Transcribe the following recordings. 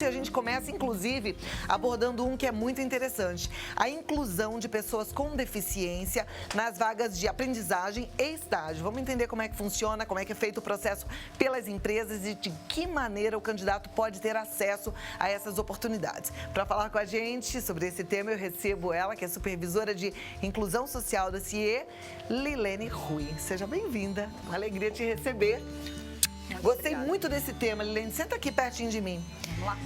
A gente começa, inclusive, abordando um que é muito interessante: a inclusão de pessoas com deficiência nas vagas de aprendizagem e estágio. Vamos entender como é que funciona, como é que é feito o processo pelas empresas e de que maneira o candidato pode ter acesso a essas oportunidades. Para falar com a gente sobre esse tema, eu recebo ela, que é supervisora de inclusão social da CIE, Lilene Rui. Seja bem-vinda, uma alegria te receber. Gostei muito desse tema, Lilene. Senta aqui pertinho de mim. Vamos lá.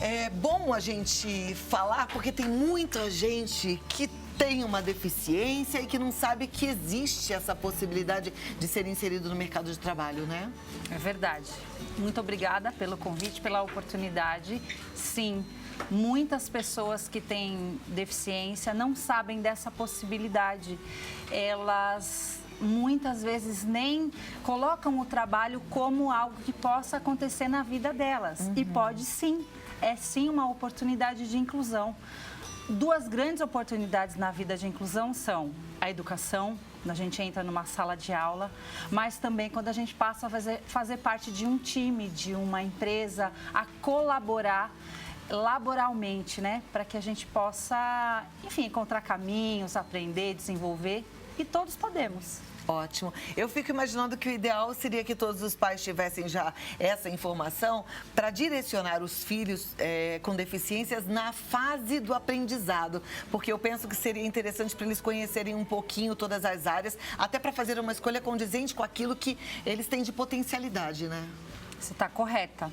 É bom a gente falar porque tem muita gente que tem uma deficiência e que não sabe que existe essa possibilidade de ser inserido no mercado de trabalho, né? É verdade. Muito obrigada pelo convite, pela oportunidade. Sim, muitas pessoas que têm deficiência não sabem dessa possibilidade. Elas muitas vezes nem colocam o trabalho como algo que possa acontecer na vida delas. E pode sim, é sim uma oportunidade de inclusão. Duas grandes oportunidades na vida de inclusão são a educação, quando a gente entra numa sala de aula, mas também quando a gente passa a fazer parte de um time, de uma empresa, a colaborar laboralmente, né? Para que a gente possa, enfim, encontrar caminhos, aprender, desenvolver, e todos podemos. Ótimo. Eu fico imaginando que o ideal seria que todos os pais tivessem já essa informação para direcionar os filhos com deficiências na fase do aprendizado, porque eu penso que seria interessante para eles conhecerem um pouquinho todas as áreas, até para fazer uma escolha condizente com aquilo que eles têm de potencialidade, né? Você está correta.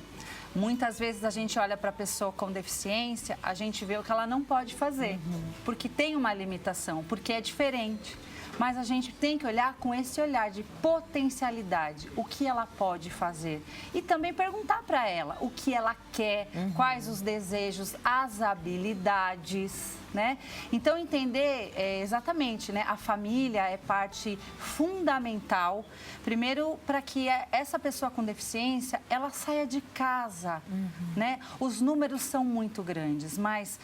Muitas vezes a gente olha para a pessoa com deficiência, a gente vê o que ela não pode fazer, porque tem uma limitação, porque é diferente. Mas a gente tem que olhar com esse olhar de potencialidade, o que ela pode fazer. E também perguntar para ela o que ela quer, quais os desejos, as habilidades, né? Então, entender exatamente, né? A família é parte fundamental, primeiro, para que essa pessoa com deficiência, ela saia de casa, né? Os números são muito grandes, mas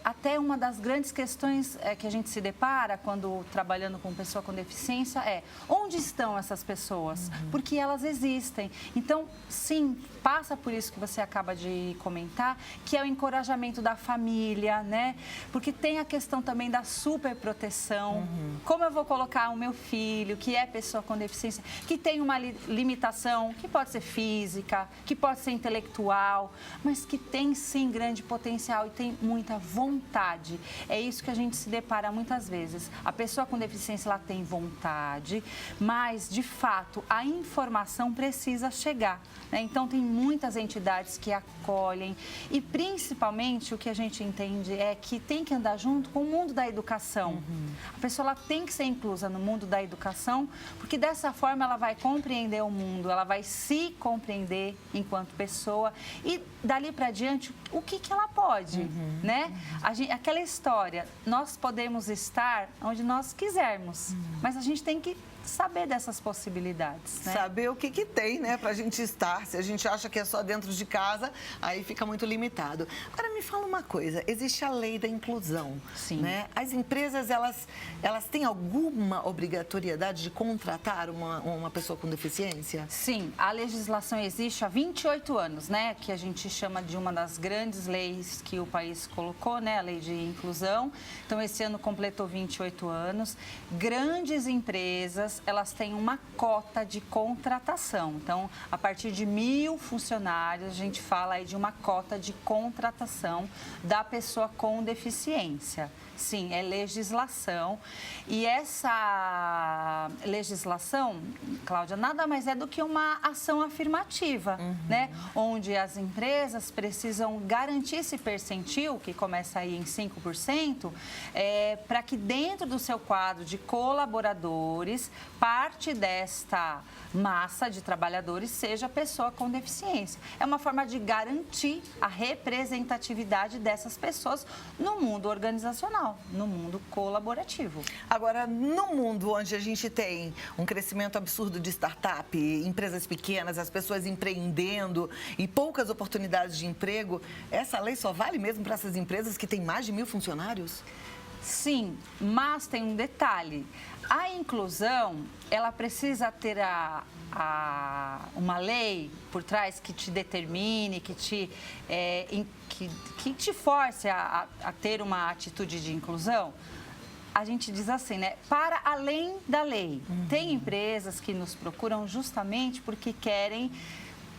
até uma das grandes questões que a gente se depara quando trabalhando com pessoa com deficiência é: onde estão essas pessoas? Porque elas existem. Então, sim, passa por isso que você acaba de comentar, que é o encorajamento da família, né? Porque tem a questão também da superproteção. Como eu vou colocar o meu filho, que é pessoa com deficiência, que tem uma limitação, que pode ser física, que pode ser intelectual, mas que tem sim grande potencial e tem muita vontade. É isso que a gente se depara muitas vezes. A pessoa com deficiência, ela tem vontade, mas, de fato, a informação precisa chegar, né? Então, tem muitas entidades que acolhem e, principalmente, o que a gente entende é que tem que andar junto com o mundo da educação. A pessoa, ela tem que ser inclusa no mundo da educação, porque dessa forma ela vai compreender o mundo, ela vai se compreender enquanto pessoa e, dali para diante, o que ela pode, né? Aquela história, nós podemos estar onde nós quisermos, mas a gente tem que saber dessas possibilidades, né? Saber o que tem, né, pra gente estar. Se a gente acha que é só dentro de casa, aí fica muito limitado. Agora, me fala uma coisa: existe a lei da inclusão, né? As empresas, elas têm alguma obrigatoriedade de contratar uma pessoa com deficiência? Sim, a legislação existe há 28 anos, né, que a gente chama de uma das grandes leis que o país colocou, né, a lei de inclusão. Então, esse ano completou 28 anos. Grandes empresas, elas têm uma cota de contratação. Então, a partir de 1.000 funcionários, a gente fala aí de uma cota de contratação da pessoa com deficiência. Sim, é legislação. E essa legislação, Cláudia, nada mais é do que uma ação afirmativa, né? Onde as empresas precisam garantir esse percentil, que começa aí em 5%, para que dentro do seu quadro de colaboradores, parte desta massa de trabalhadores seja pessoa com deficiência. É uma forma de garantir a representatividade dessas pessoas no mundo organizacional, no mundo colaborativo. Agora, no mundo onde a gente tem um crescimento absurdo de startup, empresas pequenas, as pessoas empreendendo e poucas oportunidades de emprego, essa lei só vale mesmo para essas empresas que têm mais de 1.000 funcionários? Sim, mas tem um detalhe. A inclusão, ela precisa ter uma lei por trás que te determine, que te force a ter uma atitude de inclusão. A gente diz assim, né? Para além da lei. Tem empresas que nos procuram justamente porque querem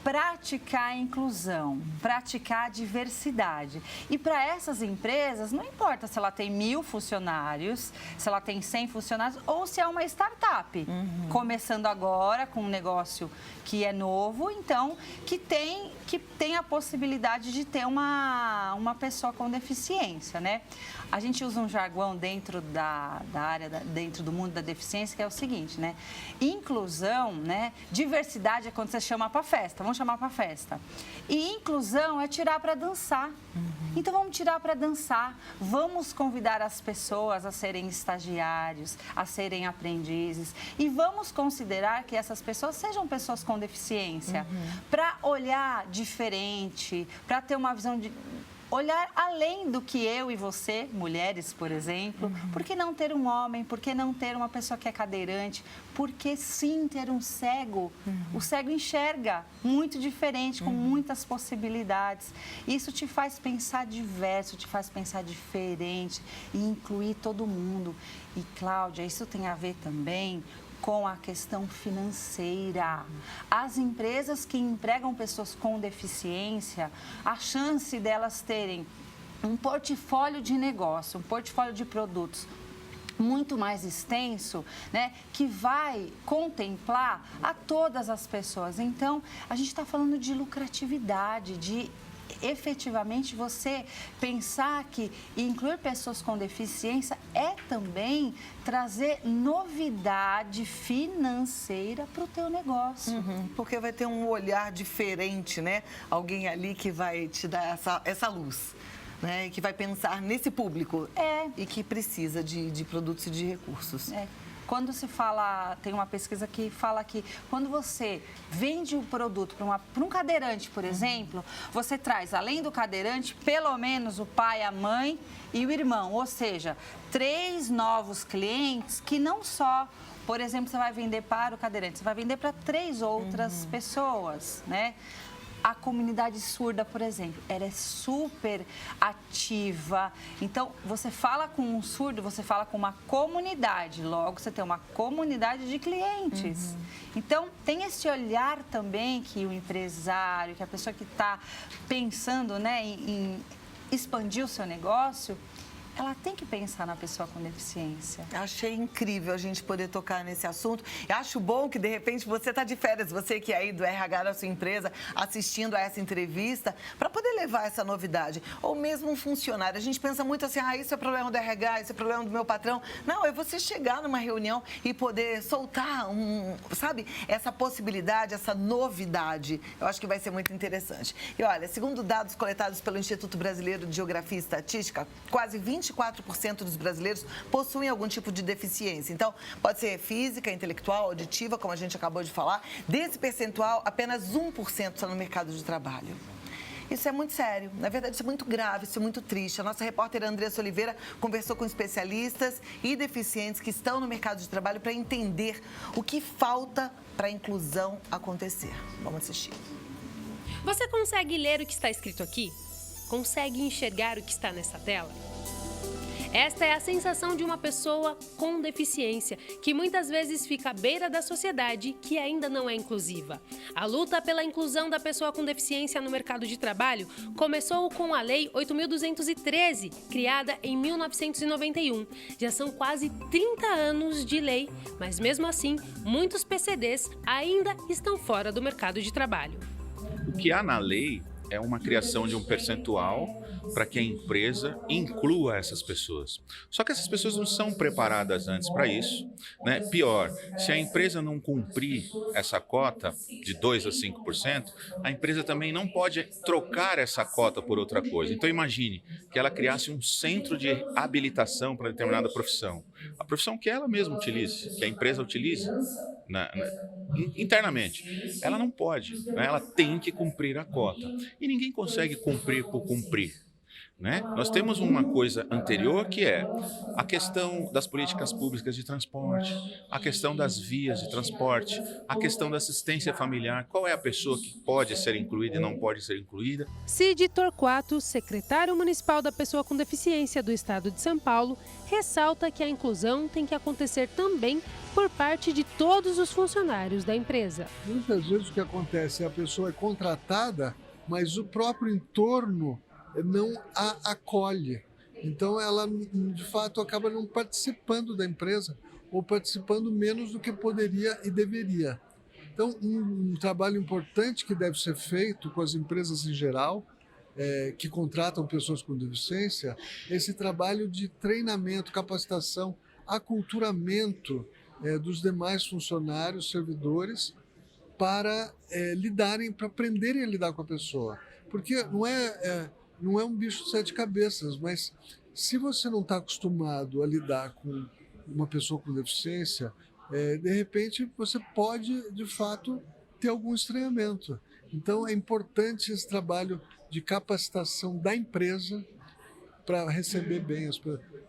praticar a inclusão, praticar a diversidade. E para essas empresas, não importa se ela tem 1.000 funcionários, se ela tem 100 funcionários ou se é uma startup, começando agora com um negócio que é novo, então, que tem a possibilidade de ter uma pessoa com deficiência, né? A gente usa um jargão dentro da área, dentro do mundo da deficiência, que é o seguinte, né? Inclusão, né? Diversidade é quando você chama para festa, vamos chamar para festa. E inclusão é tirar para dançar. Então, vamos tirar para dançar, vamos convidar as pessoas a serem estagiários, a serem aprendizes e vamos considerar que essas pessoas sejam pessoas com deficiência, para olhar diferente, para ter uma visão de olhar além do que eu e você, mulheres, por exemplo. Por que não ter um homem? Por que não ter uma pessoa que é cadeirante? Por que sim ter um cego? O cego enxerga muito diferente, com muitas possibilidades. Isso te faz pensar diverso, te faz pensar diferente e incluir todo mundo. E, Cláudia, isso tem a ver também com a questão financeira. As empresas que empregam pessoas com deficiência, a chance delas terem um portfólio de negócio, um portfólio de produtos muito mais extenso, né, que vai contemplar a todas as pessoas. Então, a gente está falando de lucratividade, de efetivamente você pensar que incluir pessoas com deficiência é também trazer novidade financeira para o teu negócio. Porque vai ter um olhar diferente, né? Alguém ali que vai te dar essa luz, né? Que vai pensar nesse público e que precisa de produtos e de recursos. Quando se fala, tem uma pesquisa que fala que quando você vende o produto para um cadeirante, por exemplo, você traz, além do cadeirante, pelo menos o pai, a mãe e o irmão. Ou seja, 3 novos clientes que não só, por exemplo, você vai vender para o cadeirante, você vai vender para 3 outras pessoas, né? A comunidade surda, por exemplo, ela é super ativa. Então, você fala com um surdo, você fala com uma comunidade. Logo, você tem uma comunidade de clientes. Então, tem esse olhar também que o empresário, que a pessoa que está pensando, né, em expandir o seu negócio, ela tem que pensar na pessoa com deficiência. Achei incrível a gente poder tocar nesse assunto. E acho bom que, de repente, você está de férias, você que é aí do RH da sua empresa, assistindo a essa entrevista, para poder levar essa novidade. Ou mesmo um funcionário. A gente pensa muito assim, isso é problema do RH, isso é problema do meu patrão. Não, é você chegar numa reunião e poder soltar, sabe, essa possibilidade, essa novidade. Eu acho que vai ser muito interessante. E olha, segundo dados coletados pelo Instituto Brasileiro de Geografia e Estatística, quase 24% dos brasileiros possuem algum tipo de deficiência. Então, pode ser física, intelectual, auditiva, como a gente acabou de falar. Desse percentual, apenas 1% está no mercado de trabalho. Isso é muito sério. Na verdade, isso é muito grave, isso é muito triste. A nossa repórter Andressa Oliveira conversou com especialistas e deficientes que estão no mercado de trabalho para entender o que falta para a inclusão acontecer. Vamos assistir. Você consegue ler o que está escrito aqui? Consegue enxergar o que está nessa tela? Esta é a sensação de uma pessoa com deficiência, que muitas vezes fica à beira da sociedade que ainda não é inclusiva. A luta pela inclusão da pessoa com deficiência no mercado de trabalho começou com a Lei 8.213, criada em 1991. Já são quase 30 anos de lei, mas mesmo assim, muitos PCDs ainda estão fora do mercado de trabalho. O que há na lei é uma criação de um percentual para que a empresa inclua essas pessoas. Só que essas pessoas não são preparadas antes para isso, né? Pior, se a empresa não cumprir essa cota de 2% a 5%, a empresa também não pode trocar essa cota por outra coisa. Então imagine que ela criasse um centro de habilitação para determinada profissão. A profissão que ela mesma utilize, que a empresa utilize internamente. Ela não pode, né? Ela tem que cumprir a cota. E ninguém consegue cumprir por cumprir. né? Nós temos uma coisa anterior que é a questão das políticas públicas de transporte, a questão das vias de transporte, a questão da assistência familiar, qual é a pessoa que pode ser incluída e não pode ser incluída. Cid Torquato, secretário municipal da pessoa com deficiência do estado de São Paulo, ressalta que a inclusão tem que acontecer também por parte de todos os funcionários da empresa. Muitas vezes o que acontece é a pessoa é contratada, mas o próprio entorno não a acolhe. Então ela, de fato, acaba não participando da empresa ou participando menos do que poderia e deveria. Então, um trabalho importante que deve ser feito com as empresas em geral, que contratam pessoas com deficiência, é esse trabalho de treinamento, capacitação, aculturamento dos demais funcionários, servidores, para aprenderem a lidar com a pessoa. Porque não é um bicho de 7 cabeças, mas se você não está acostumado a lidar com uma pessoa com deficiência, de repente você pode, de fato, ter algum estranhamento. Então é importante esse trabalho de capacitação da empresa para receber bem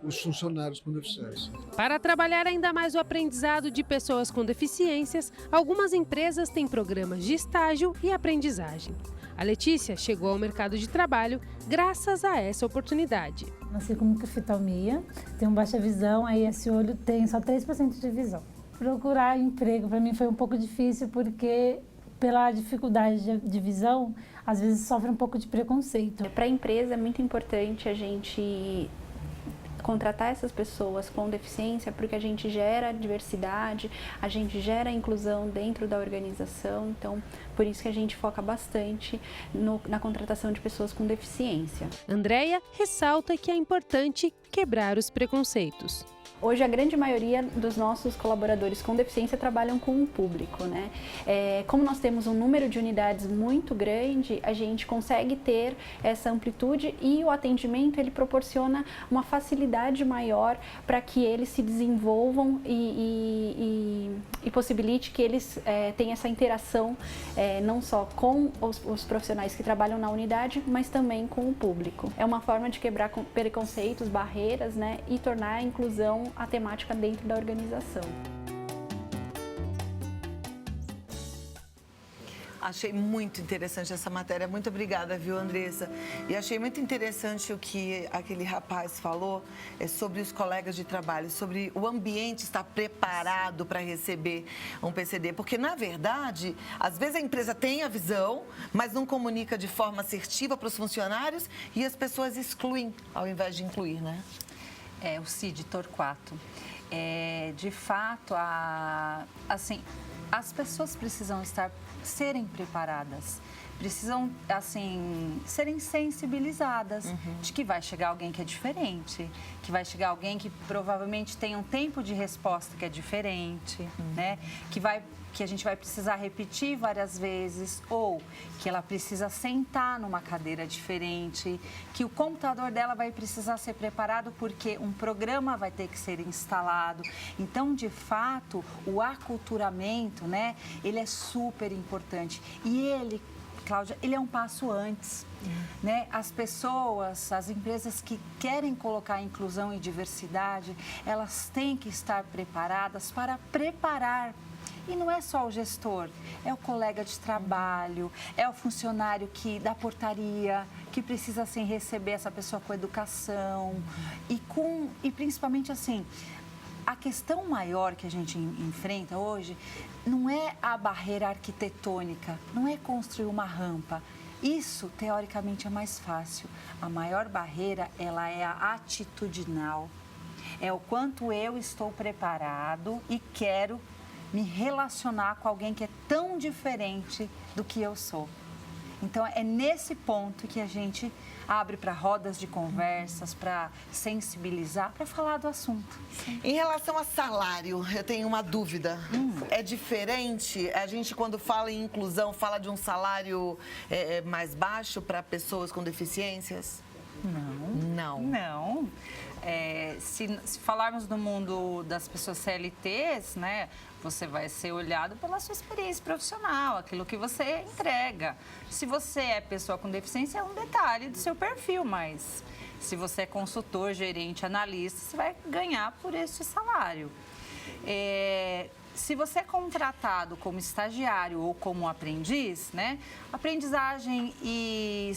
os funcionários com deficiência. Para trabalhar ainda mais o aprendizado de pessoas com deficiências, algumas empresas têm programas de estágio e aprendizagem. A Letícia chegou ao mercado de trabalho graças a essa oportunidade. Nasci com microftalmia, tenho baixa visão, aí esse olho tem só 3% de visão. Procurar emprego para mim foi um pouco difícil porque pela dificuldade de visão, às vezes sofre um pouco de preconceito. Para a empresa é muito importante a gente contratar essas pessoas com deficiência porque a gente gera diversidade, a gente gera inclusão dentro da organização, então por isso que a gente foca bastante na contratação de pessoas com deficiência. Andréia ressalta que é importante quebrar os preconceitos. Hoje, a grande maioria dos nossos colaboradores com deficiência trabalham com o público, né? Como nós temos um número de unidades muito grande, a gente consegue ter essa amplitude e o atendimento ele proporciona uma facilidade maior para que eles se desenvolvam e possibilite que eles tenham essa interação não só com os profissionais que trabalham na unidade, mas também com o público. É uma forma de quebrar preconceitos, barreiras, né? E tornar a inclusão a temática dentro da organização. Achei muito interessante essa matéria. Muito obrigada, viu, Andressa? E achei muito interessante o que aquele rapaz falou sobre os colegas de trabalho, sobre o ambiente estar preparado para receber um PCD. Porque, na verdade, às vezes a empresa tem a visão, mas não comunica de forma assertiva para os funcionários e as pessoas excluem, ao invés de incluir, né? O Cid Torquato. De fato, assim, as pessoas precisam serem preparadas, precisam, assim, serem sensibilizadas de que vai chegar alguém que é diferente, que vai chegar alguém que provavelmente tem um tempo de resposta que é diferente, né? Que a gente vai precisar repetir várias vezes, ou que ela precisa sentar numa cadeira diferente, que o computador dela vai precisar ser preparado porque um programa vai ter que ser instalado. Então, de fato, o aculturamento, né, ele é super importante. E ele, Cláudia, ele é um passo antes, né? As pessoas, as empresas que querem colocar inclusão e diversidade, elas têm que estar preparadas para preparar. E não é só o gestor, é o colega de trabalho, é o funcionário da portaria, que precisa assim, receber essa pessoa com educação. E principalmente assim, a questão maior que a gente enfrenta hoje não é a barreira arquitetônica, não é construir uma rampa. Isso, teoricamente, é mais fácil. A maior barreira, ela é a atitudinal. É o quanto eu estou preparado e quero me relacionar com alguém que é tão diferente do que eu sou. Então, é nesse ponto que a gente abre para rodas de conversas, para sensibilizar, para falar do assunto. Em relação a salário, eu tenho uma dúvida. É diferente? A gente, quando fala em inclusão, fala de um salário mais baixo para pessoas com deficiências? Não. Não. Se falarmos do mundo das pessoas CLTs, né, você vai ser olhado pela sua experiência profissional, aquilo que você entrega. Se você é pessoa com deficiência, é um detalhe do seu perfil, mas se você é consultor, gerente, analista, você vai ganhar por esse salário. Se você é contratado como estagiário ou como aprendiz, né, aprendizagem e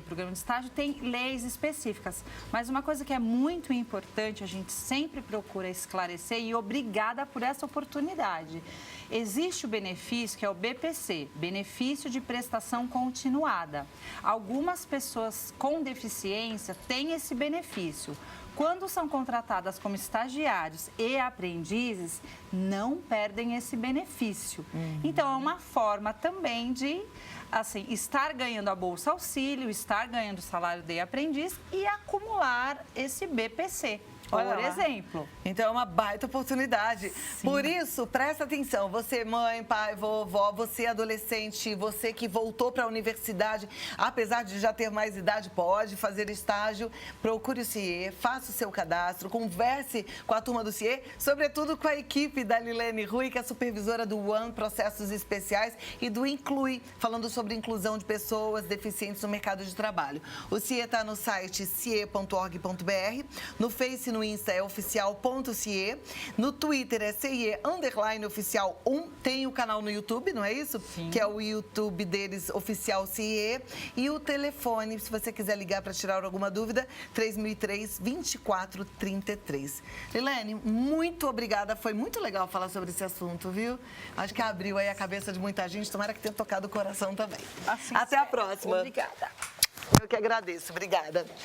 programa de estágio tem leis específicas. Mas uma coisa que é muito importante, a gente sempre procura esclarecer e obrigada por essa oportunidade. Existe o benefício que é o BPC, Benefício de Prestação Continuada. Algumas pessoas com deficiência têm esse benefício. Quando são contratadas como estagiários e aprendizes, não perdem esse benefício. Então, é uma forma também de estar ganhando a Bolsa Auxílio, estar ganhando o salário de aprendiz e acumular esse BPC. Por exemplo. Então é uma baita oportunidade. Sim. Por isso, presta atenção. Você, mãe, pai, vovó, você adolescente, você que voltou para a universidade, apesar de já ter mais idade, pode fazer estágio. Procure o CIE, faça o seu cadastro, converse com a turma do CIE, sobretudo com a equipe da Lilene Rui, que é supervisora do One Processos Especiais e do Inclui, falando sobre inclusão de pessoas deficientes no mercado de trabalho. O CIE está no site cie.org.br, no Face, no Insta é oficial.cie, no Twitter é CIE_oficial1, tem o canal no YouTube, não é isso? Sim. Que é o YouTube deles, Oficial CIE, e o telefone, se você quiser ligar para tirar alguma dúvida, 3003-2433. Lilene, muito obrigada, foi muito legal falar sobre esse assunto, viu? Acho que abriu aí a cabeça de muita gente, tomara que tenha tocado o coração também. Assim Até a próxima. Obrigada. Eu que agradeço, obrigada.